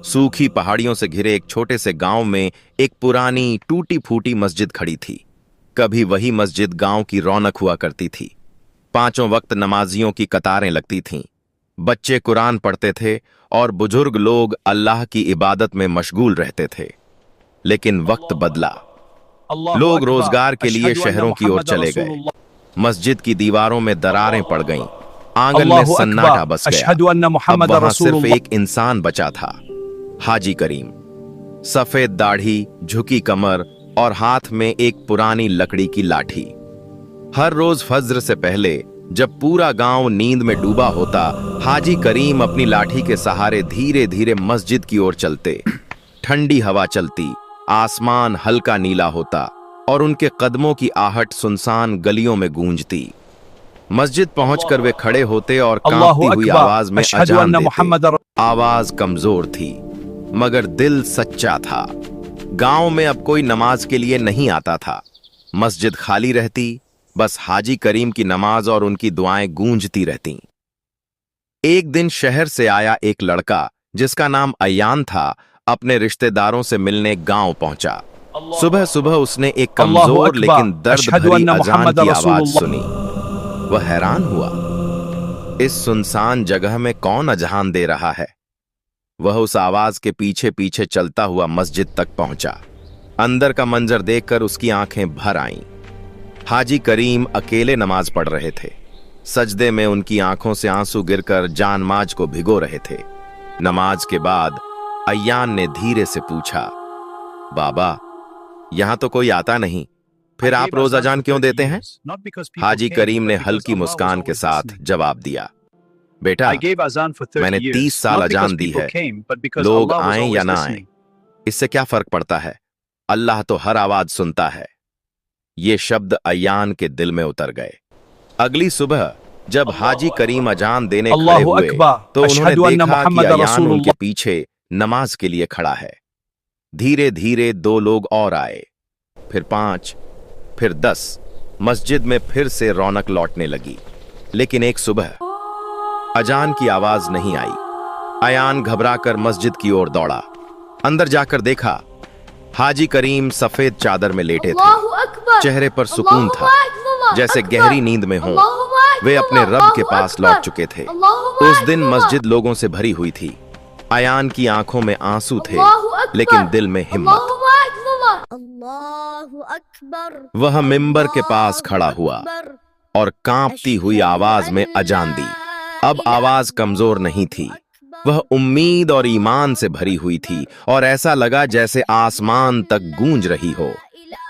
सूखी पहाड़ियों से घिरे एक छोटे से गांव में एक पुरानी टूटी फूटी मस्जिद खड़ी थी। कभी वही मस्जिद गांव की रौनक हुआ करती थी। पांचों वक्त नमाजियों की कतारें लगती थीं। बच्चे कुरान पढ़ते थे और बुजुर्ग लोग अल्लाह की इबादत में मशगूल रहते थे। लेकिन वक्त बदला। लोग रोजगार के लिए शहरों की ओर चले गए। मस्जिद की दीवारों में दरारें पड़ गईं। आंगन में सन्नाटा बस गया। अब वहां सिर्फ एक इंसान बचा था, हाजी करीम। सफेद दाढ़ी, झुकी कमर और हाथ में एक पुरानी लकड़ी की लाठी। हर रोज फज्र से पहले जब पूरा गांव नींद में डूबा होता, हाजी करीम अपनी लाठी के सहारे धीरे धीरे मस्जिद की ओर चलते। ठंडी हवा चलती, आसमान हल्का नीला होता और उनके कदमों की आहट सुनसान गलियों में गूंजती। मस्जिद पहुंचकर वे खड़े होते और कांपती हुई आवाज में अजान देते। आवाज कमजोर थी मगर दिल सच्चा था। गांव में अब कोई नमाज के लिए नहीं आता था। मस्जिद खाली रहती, बस हाजी करीम की नमाज और उनकी दुआएं गूंजती रहतीं। एक दिन शहर से आया एक लड़का जिसका नाम अय्यान था, अपने रिश्तेदारों से मिलने गांव पहुंचा। सुबह सुबह उसने एक कमजोर लेकिन दर्द भरी अजान की आवाज सुनी। वह हैरान हुआ, इस सुनसान जगह में कौन अजान दे रहा है। वह उस आवाज के पीछे पीछे चलता हुआ मस्जिद तक पहुंचा। अंदर का मंजर देखकर उसकी आंखें भर आईं। हाजी करीम अकेले नमाज पढ़ रहे थे। सजदे में उनकी आंखों से आंसू गिरकर जानमाज को भिगो रहे थे। नमाज के बाद अय्यान ने धीरे से पूछा, बाबा, यहां तो कोई आता नहीं, फिर आप रोज अजान क्यों देते हैं? हाजी करीम ने हल्की मुस्कान के साथ जवाब दिया, बेटा, मैंने 30 साल अजान दी है। लोग आएं या ना आएं, इससे क्या फर्क पड़ता है? अल्लाह तो हर आवाज सुनता है। ये शब्द अय्यान के दिल में उतर गए। अगली सुबह जब हाजी करीम अजान देने खड़े हुए तो उन्होंने देखा कि अय्यान उनके पीछे नमाज के लिए खड़ा है। धीरे धीरे 2 लोग और आए, फिर 5, फिर 10। मस्जिद में फिर से रौनक लौटने लगी। लेकिन एक सुबह अजान की आवाज नहीं आई। अय्यान घबराकर मस्जिद की ओर दौड़ा। अंदर जाकर देखा, हाजी करीम सफेद चादर में लेटे थे। चेहरे पर सुकून था, जैसे गहरी नींद में हों। वे अपने रब के पास लौट चुके थे। उस दिन मस्जिद लोगों से भरी हुई थी। अय्यान की आंखों में आंसू थे, लेकिन दिल में हिम्मत। वह मिंबर के पास खड़ा हुआ और कांपती हुई आवाज में अजान दी। अब आवाज कमजोर नहीं थी, वह उम्मीद और ईमान से भरी हुई थी और ऐसा लगा जैसे आसमान तक गूंज रही हो।